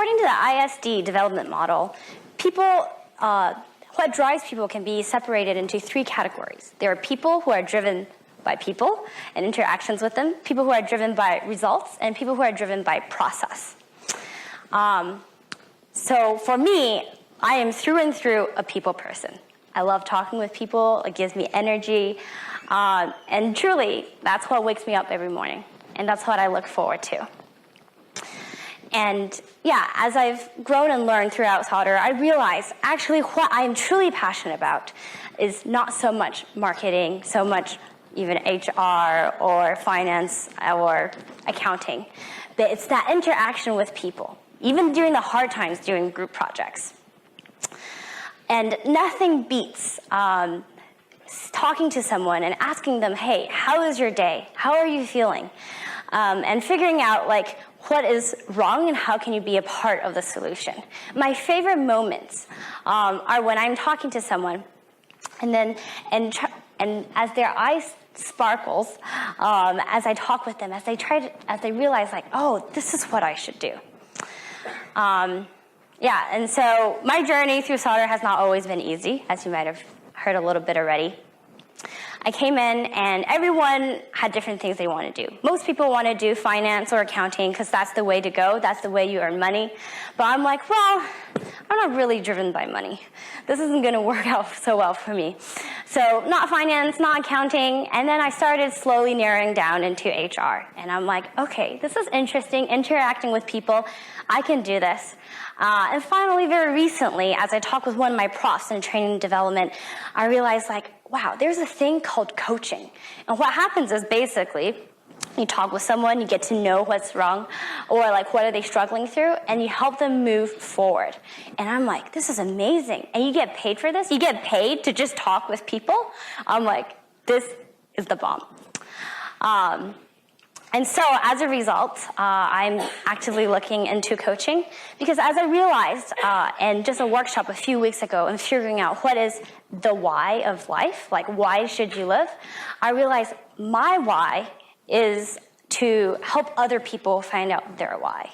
according to the ISD development model, people, what drives people can be separated into 3 categories. There are people who are driven by people and interactions with them, people who are driven by results, and people who are driven by process. So for me, I am through and through a people person. I love talking with people. It gives me energy. And truly, that's what wakes me up every morning. And that's what I look forward to. And yeah, as I've grown and learned throughout Sauder, I realized actually what I'm truly passionate about is not so much marketing, so much even HR or finance or accounting, but it's that interaction with people, even during the hard times doing group projects. And nothing beats talking to someone and asking them, hey, how is your day? How are you feeling? And figuring out like what is wrong and how can you be a part of the solution. My favorite moments are when I'm talking to someone and as their eyes sparkles, as I talk with them, as they realize like, oh, this is what I should do. Yeah, and so my journey through Sauder has not always been easy, as you might have heard a little bit already. I came in and everyone had different things they want to do. Most people want to do finance or accounting because that's the way to go. That's the way you earn money. But I'm like, well, I'm not really driven by money. This isn't going to work out so well for me. So not finance, not accounting. And then I started slowly narrowing down into HR. And I'm like, okay, this is interesting, interacting with people. I can do this. And finally, very recently, as I talked with one of my profs in training and development, I realized like, wow, there's a thing called coaching. And what happens is basically, you talk with someone, you get to know what's wrong, or like what are they struggling through, and you help them move forward. And I'm like, this is amazing. And you get paid for this? You get paid to just talk with people? I'm like, this is the bomb. And so as a result, I'm actively looking into coaching because as I realized in just a workshop a few weeks ago and figuring out what is the why of life, like why should you live, I realized my why is to help other people find out their why.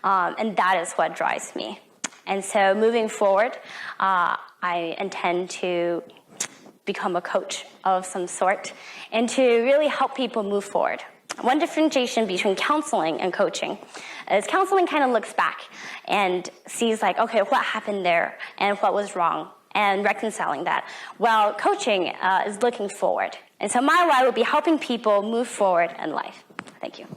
And that is what drives me. And so moving forward, I intend to become a coach of some sort and to really help people move forward. One differentiation between counseling and coaching is counseling kind of looks back and sees like, okay, what happened there and what was wrong and reconciling that, while coaching is looking forward. And so my why would be helping people move forward in life. Thank you.